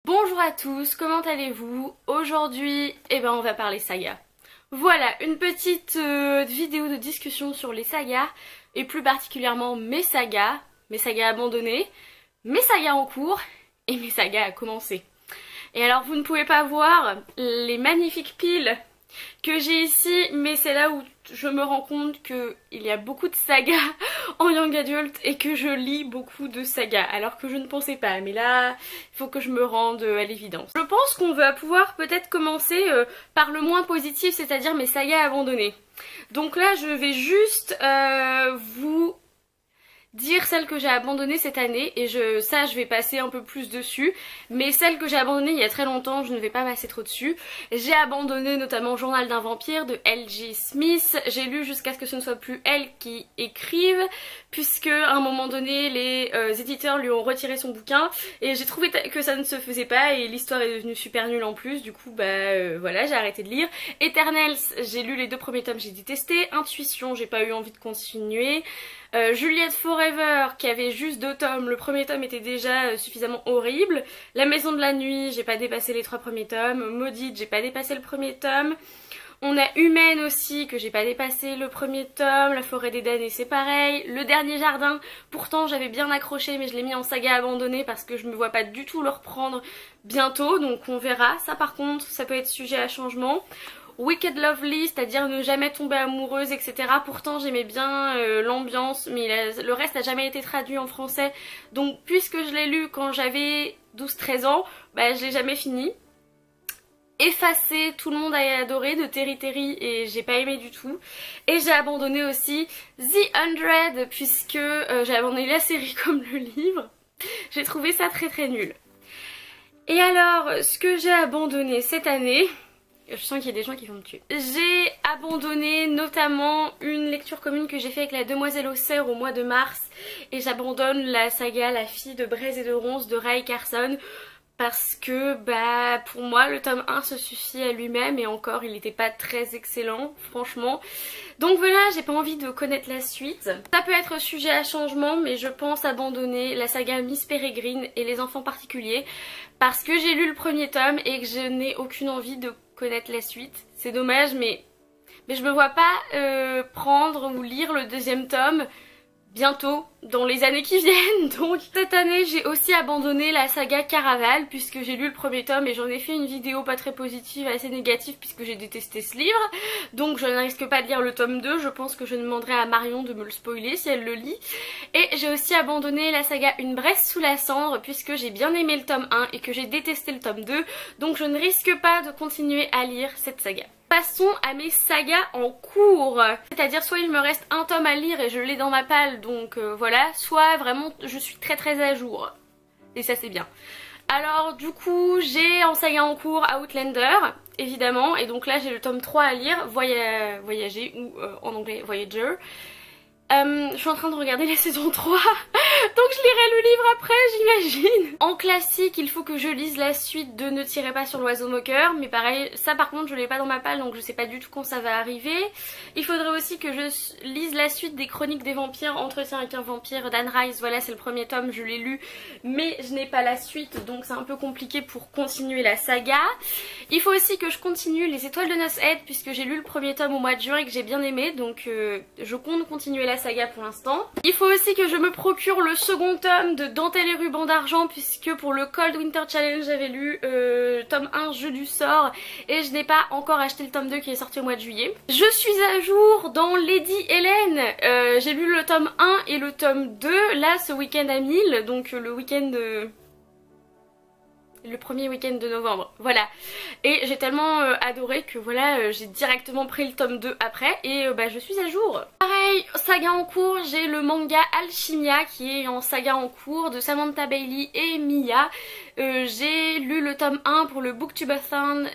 Bonjour à tous, comment allez-vous? Aujourd'hui, on va parler saga. Voilà, une petite vidéo de discussion sur les sagas, et plus particulièrement mes sagas abandonnées, mes sagas en cours, et mes sagas à commencer. Et alors vous ne pouvez pas voir les magnifiques piles que j'ai ici, mais c'est là où je me rends compte qu'il y a beaucoup de sagas en young adult et que je lis beaucoup de sagas, alors que je ne pensais pas, mais là il faut que je me rende à l'évidence. Je pense qu'on va pouvoir peut-être commencer par le moins positif, c'est-à-dire mes sagas abandonnées. Donc là je vais juste vous dire celles que j'ai abandonnées cette année, et je vais passer un peu plus dessus, mais celles que j'ai abandonnées il y a très longtemps, je ne vais pas passer trop dessus. J'ai abandonné notamment Journal d'un vampire de L.J. Smith, j'ai lu jusqu'à ce que ce ne soit plus elle qui écrive, puisque à un moment donné les éditeurs lui ont retiré son bouquin, et j'ai trouvé que ça ne se faisait pas, et l'histoire est devenue super nulle en plus, du coup voilà, j'ai arrêté de lire. Eternals, j'ai lu les 2 premiers tomes, j'ai détesté. Intuition, j'ai pas eu envie de continuer. Juliette Forever qui avait juste 2 tomes, le premier tome était déjà suffisamment horrible. La Maison de la Nuit, j'ai pas dépassé les 3 premiers tomes. Maudite, j'ai pas dépassé le premier tome. On a Humaine aussi que j'ai pas dépassé le premier tome. La Forêt des damnés c'est pareil. Le Dernier Jardin, pourtant j'avais bien accroché mais je l'ai mis en saga abandonnée parce que je me vois pas du tout le reprendre bientôt, donc on verra. Ça par contre ça peut être sujet à changement. Wicked Lovely, c'est-à-dire ne jamais tomber amoureuse, etc. Pourtant j'aimais bien l'ambiance, mais le reste n'a jamais été traduit en français. Donc puisque je l'ai lu quand j'avais 12-13 ans, je l'ai jamais fini. Effacé, tout le monde a adoré, de Terry Terry, et j'ai pas aimé du tout. Et j'ai abandonné aussi The 100, puisque j'ai abandonné la série comme le livre. J'ai trouvé ça très très nul. Et alors, ce que j'ai abandonné cette année... Je sens qu'il y a des gens qui vont me tuer. J'ai abandonné notamment une lecture commune que j'ai fait avec la Demoiselle aux Serres au mois de mars. Et j'abandonne la saga La fille de Braise et de Ronce de Rae Carson. Parce que pour moi le tome 1 se suffit à lui-même, et encore il n'était pas très excellent franchement. Donc voilà, j'ai pas envie de connaître la suite. Ça peut être sujet à changement, mais je pense abandonner la saga Miss Peregrine et les enfants particuliers. Parce que j'ai lu le premier tome et que je n'ai aucune envie de connaître la suite. C'est dommage, mais je me vois pas prendre ou lire le 2e tome bientôt, dans les années qui viennent. Donc cette année j'ai aussi abandonné la saga Caraval, puisque j'ai lu le premier tome et j'en ai fait une vidéo pas très positive, assez négative, puisque j'ai détesté ce livre. Donc je ne risque pas de lire le tome 2, je pense que je demanderai à Marion de me le spoiler si elle le lit. Et j'ai aussi abandonné la saga Une Bresse sous la cendre, puisque j'ai bien aimé le tome 1 et que j'ai détesté le tome 2, donc je ne risque pas de continuer à lire cette saga. Passons à mes sagas en cours, c'est-à-dire soit il me reste un tome à lire et je l'ai dans ma palle, donc voilà, soit vraiment je suis très très à jour, et ça c'est bien. Alors du coup j'ai en saga en cours Outlander évidemment, et donc là j'ai le tome 3 à lire, Voyager, ou en anglais Voyager. Je suis en train de regarder la saison 3, donc je lirai le livre après j'imagine. En classique il faut que je lise la suite de Ne tirez pas sur l'oiseau moqueur, mais pareil ça par contre je l'ai pas dans ma palle, donc je sais pas du tout quand ça va arriver. Il faudrait aussi que je lise la suite des Chroniques des vampires, Entretien avec un vampire d'Anne Rice. Voilà, c'est le premier tome, je l'ai lu mais je n'ai pas la suite, donc c'est un peu compliqué pour continuer la saga. Il faut aussi que je continue Les Étoiles de Noces Head, puisque j'ai lu le premier tome au mois de juin et que j'ai bien aimé, donc je compte continuer la saga pour l'instant. Il faut aussi que je me procure le second tome de Dentelle et Ruban d'Argent, puisque pour le Cold Winter Challenge j'avais lu tome 1 Jeu du sort, et je n'ai pas encore acheté le tome 2 qui est sorti au mois de juillet. Je suis à jour dans Lady Hélène, j'ai lu le tome 1 et le tome 2 là ce week-end à 1000, donc le week-end le premier week-end de novembre, voilà. Et j'ai tellement adoré que voilà, j'ai directement pris le tome 2 après, et je suis à jour. Pareil, saga en cours, j'ai le manga Alchimia qui est en saga en cours de Samantha Bailey et Mia. J'ai lu le tome 1 pour le Booktubeathon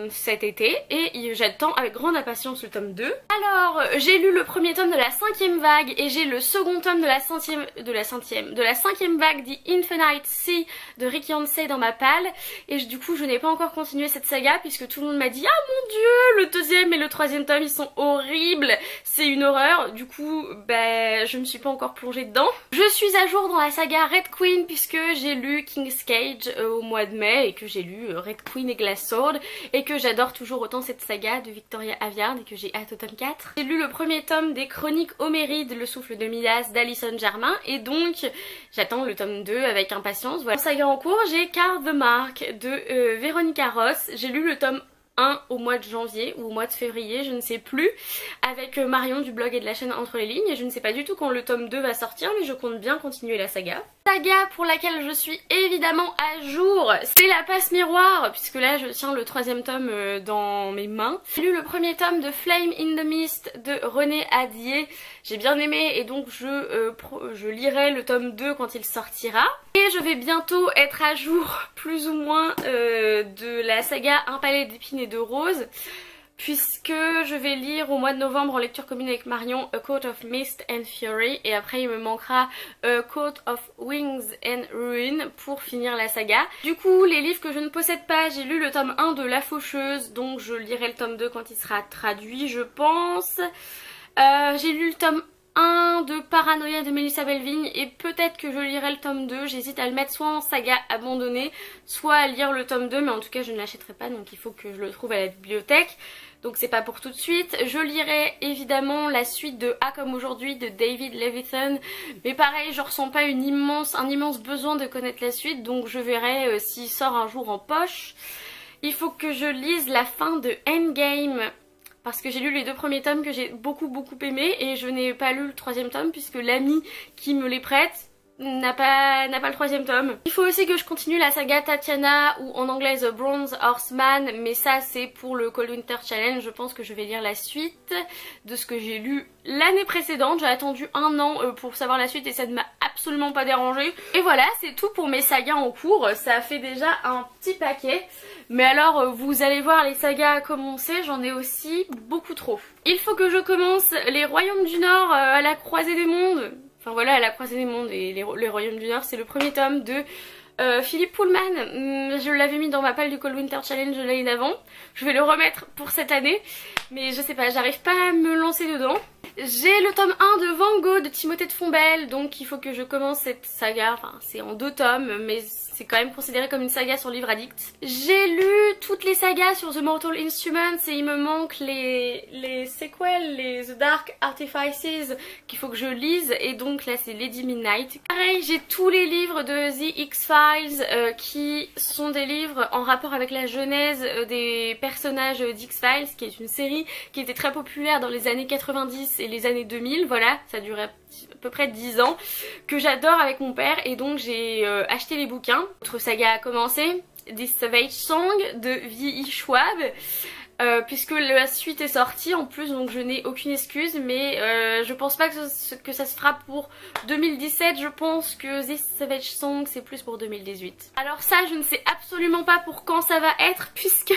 cet été, et j'attends avec grande impatience le tome 2. Alors, j'ai lu le premier tome de la 5e vague, et j'ai le second tome de la 5e vague, The Infinite Sea de Rick Yancey dans ma palle, et du coup je n'ai pas encore continué cette saga puisque tout le monde m'a dit ah mon dieu, le 2e et le 3e tome ils sont horribles, c'est une horreur. Du coup je me suis pas encore plongée dedans. Je suis à jour dans la saga Red Queen puisque j'ai lu King's Cage au mois mois de mai et que j'ai lu Red Queen et Glass Sword et que j'adore toujours autant cette saga de Victoria Aveyard et que j'ai hâte au tome 4. J'ai lu le premier tome des Chroniques Homérides, Le souffle de Midas d'Alison Germain et donc j'attends le tome 2 avec impatience. Voilà. En saga en cours, j'ai Carl the Mark de Véronica Ross. J'ai lu le tome 1 au mois de janvier ou au mois de février, je ne sais plus, avec Marion du blog et de la chaîne Entre les Lignes, et je ne sais pas du tout quand le tome 2 va sortir, mais je compte bien continuer la saga. Saga pour laquelle je suis évidemment à jour, c'est La Passe Miroir, puisque là je tiens le 3e tome dans mes mains. J'ai lu le premier tome de Flame in the Mist de René Adier, j'ai bien aimé et donc je lirai le tome 2 quand il sortira. Et je vais bientôt être à jour plus ou moins de la saga Un palais d'épines et de roses, puisque je vais lire au mois de novembre en lecture commune avec Marion A Coat of Mist and Fury et après il me manquera A Coat of Wings and Ruin pour finir la saga. Du coup les livres que je ne possède pas, j'ai lu le tome 1 de La Faucheuse, donc je lirai le tome 2 quand il sera traduit je pense. J'ai lu le tome 1 de Paranoia de Melissa Belvigne et peut-être que je lirai le tome 2, j'hésite à le mettre soit en saga abandonnée, soit à lire le tome 2, mais en tout cas je ne l'achèterai pas donc il faut que je le trouve à la bibliothèque, donc c'est pas pour tout de suite. Je lirai évidemment la suite de A comme aujourd'hui de David Levithan, mais pareil je ressens pas un immense besoin de connaître la suite, donc je verrai s'il sort un jour en poche. Il faut que je lise la fin de Endgame, parce que j'ai lu les 2 premiers tomes que j'ai beaucoup aimé et je n'ai pas lu le 3e tome puisque l'ami qui me les prête n'a pas le 3e tome. Il faut aussi que je continue la saga Tatiana ou en anglais The Bronze Horseman, mais ça c'est pour le Cold Winter Challenge. Je pense que je vais lire la suite de ce que j'ai lu l'année précédente. J'ai attendu 1 an pour savoir la suite et ça ne m'a absolument pas dérangé. Et voilà, c'est tout pour mes sagas en cours. Ça fait déjà un petit paquet. Mais alors vous allez voir les sagas à commencer, j'en ai aussi beaucoup trop. Il faut que je commence les Royaumes du Nord à la croisée des mondes. Enfin voilà, à la croisée des mondes et les Royaumes du Nord, c'est le premier tome de Philippe Pullman. Je l'avais mis dans ma palle du Cold Winter Challenge l'année d'avant. Je vais le remettre pour cette année, mais je sais pas, j'arrive pas à me lancer dedans. J'ai le tome 1 de Van Gogh de Timothée de Fombelle, donc il faut que je commence cette saga. Enfin, c'est en 2 tomes, mais c'est quand même considéré comme une saga sur Livre Addict. J'ai lu toutes les sagas sur The Mortal Instruments et il me manque les sequels, les The Dark Artifices qu'il faut que je lise et donc là c'est Lady Midnight. Pareil, j'ai tous les livres de The X-Files qui sont des livres en rapport avec la genèse des personnages d'X-Files, qui est une série qui était très populaire dans les années 90 et les années 2000, voilà, ça durait à peu près 10 ans, que j'adore avec mon père et donc j'ai acheté les bouquins. Autre saga a commencé, This Savage Song de V.I. Schwab, puisque la suite est sortie en plus, donc je n'ai aucune excuse, mais je pense pas que ça se fera pour 2017, je pense que This Savage Song c'est plus pour 2018. Alors ça je ne sais absolument pas pour quand ça va être, puisque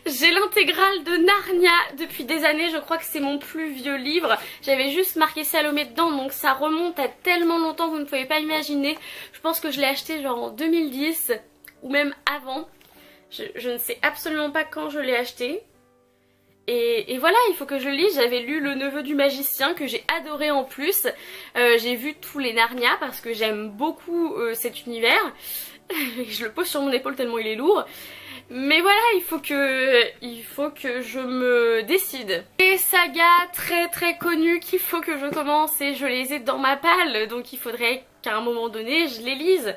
j'ai l'intégrale de Narnia depuis des années, je crois que c'est mon plus vieux livre. J'avais juste marqué Salomé dedans, donc ça remonte à tellement longtemps, vous ne pouvez pas imaginer. Je pense que je l'ai acheté genre en 2010 ou même avant. Je ne sais absolument pas quand je l'ai acheté. Et voilà, il faut que je le lise. J'avais lu Le Neveu du Magicien que j'ai adoré en plus. J'ai vu tous les Narnia parce que j'aime beaucoup cet univers. Je le pose sur mon épaule tellement il est lourd. Mais voilà, il faut que je me décide. Les sagas très connues qu'il faut que je commence et je les ai dans ma palle, donc il faudrait qu'à un moment donné je les lise.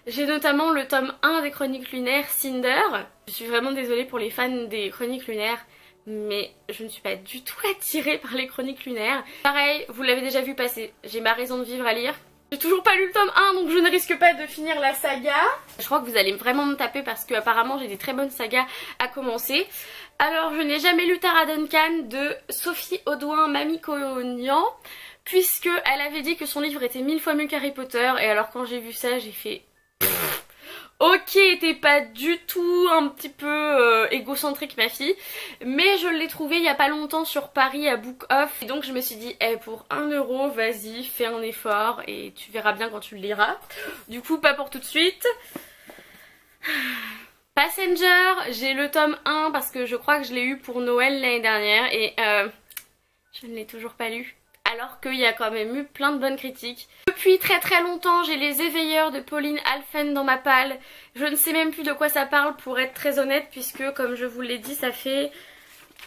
J'ai notamment le tome 1 des Chroniques Lunaires, Cinder. Je suis vraiment désolée pour les fans des Chroniques Lunaires, mais je ne suis pas du tout attirée par les Chroniques Lunaires. Pareil, vous l'avez déjà vu passer, j'ai ma raison de vivre à lire. J'ai toujours pas lu le tome 1 donc je ne risque pas de finir la saga. Je crois que vous allez vraiment me taper parce que apparemment j'ai des très bonnes sagas à commencer. Alors je n'ai jamais lu Tara Duncan de Sophie Audouin Mamikonian, puisque elle avait dit que son livre était 1000 fois mieux qu'Harry Potter, et alors quand j'ai vu ça j'ai fait... Ok, t'es pas du tout un petit peu égocentrique ma fille, mais je l'ai trouvé il y a pas longtemps sur Paris à Book Off, et donc je me suis dit pour 1 euro vas-y fais un effort et tu verras bien quand tu le liras. Du coup pas pour tout de suite. Passenger, j'ai le tome 1 parce que je crois que je l'ai eu pour Noël l'année dernière et je ne l'ai toujours pas lu. alors qu'il y a quand même eu plein de bonnes critiques. Depuis très longtemps, j'ai Les Éveilleurs de Pauline Alphen dans ma palle. Je ne sais même plus de quoi ça parle pour être très honnête, puisque comme je vous l'ai dit, ça fait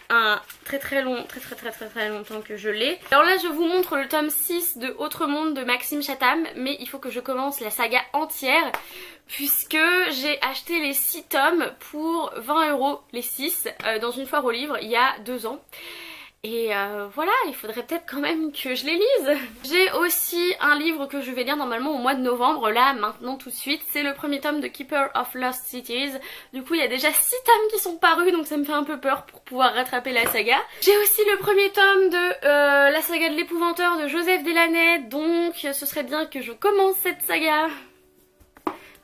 un très longtemps que je l'ai. Alors là je vous montre le tome 6 de Autre Monde de Maxime Chatham, mais il faut que je commence la saga entière puisque j'ai acheté les 6 tomes pour 20 € les 6 dans une foire aux livres il y a 2 ans. Et voilà, il faudrait peut-être quand même que je les lise. J'ai aussi un livre que je vais lire normalement au mois de novembre, là, maintenant, tout de suite. C'est le premier tome de Keeper of Lost Cities. Du coup, il y a déjà 6 tomes qui sont parus, donc ça me fait un peu peur pour pouvoir rattraper la saga. J'ai aussi le premier tome de la saga de l'épouvanteur de Joseph Delaney, donc ce serait bien que je commence cette saga.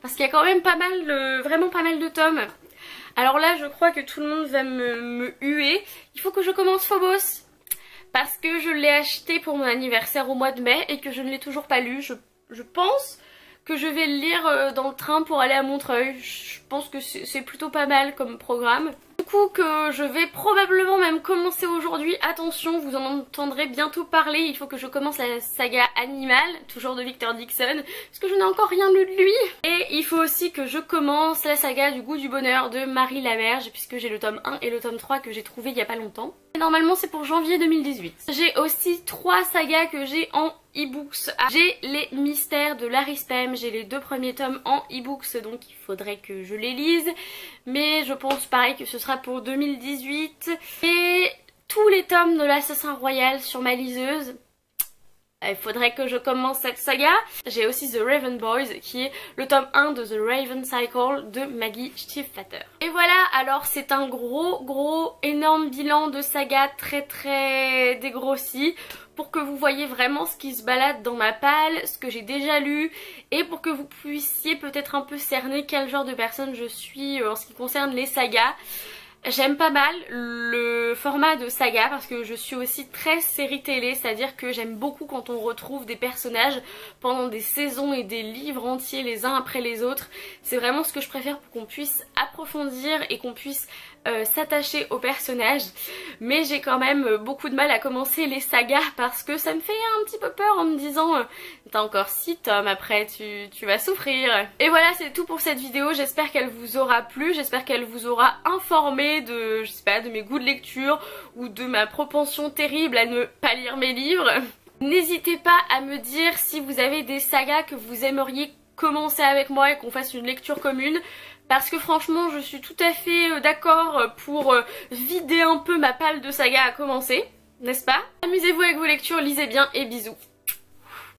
Parce qu'il y a quand même pas mal, vraiment pas mal de tomes. Alors là je crois que tout le monde va me huer. Il faut que je commence Phobos. Parce que je l'ai acheté pour mon anniversaire au mois de mai et que je ne l'ai toujours pas lu. Je pense que je vais le lire dans le train pour aller à Montreuil. Je pense que c'est plutôt pas mal comme programme. Du coup que je vais probablement même commencer aujourd'hui. Attention, vous en entendrez bientôt parler. Il faut que je commence la saga Animal, toujours de Victor Dixon, parce que je n'ai encore rien lu de lui. Et il faut aussi que je commence la saga du goût du bonheur de Marie Lamerge, puisque j'ai le tome 1 et le tome 3 que j'ai trouvé il y a pas longtemps. Et normalement c'est pour janvier 2018. J'ai aussi 3 sagas que j'ai en e-books. J'ai les mystères de Larry Spem, j'ai les 2 premiers tomes en e-books, donc il faudrait que je les lise. Mais je pense pareil que ce sera pour 2018. Et tous les tomes de l'Assassin Royal sur ma liseuse. Il faudrait que je commence cette saga. J'ai aussi The Raven Boys qui est le tome 1 de The Raven Cycle de Maggie Stiefvater. Et voilà, alors c'est un gros énorme bilan de saga très dégrossi pour que vous voyez vraiment ce qui se balade dans ma palle, ce que j'ai déjà lu et pour que vous puissiez peut-être un peu cerner quel genre de personne je suis en ce qui concerne les sagas. J'aime pas mal le format de saga parce que je suis aussi très série télé, c'est-à-dire que j'aime beaucoup quand on retrouve des personnages pendant des saisons et des livres entiers les uns après les autres. C'est vraiment ce que je préfère pour qu'on puisse approfondir et qu'on puisse s'attacher aux personnages. Mais j'ai quand même beaucoup de mal à commencer les sagas parce que ça me fait un petit peu peur en me disant t'as encore 6 tomes après, tu vas souffrir. Et voilà, c'est tout pour cette vidéo. J'espère qu'elle vous aura plu, j'espère qu'elle vous aura informé de, je sais pas, de mes goûts de lecture ou de ma propension terrible à ne pas lire mes livres. N'hésitez pas à me dire si vous avez des sagas que vous aimeriez commencer avec moi et qu'on fasse une lecture commune. Parce que franchement je suis tout à fait d'accord pour vider un peu ma palle de saga à commencer, n'est-ce pas? Amusez-vous avec vos lectures, lisez bien et bisous.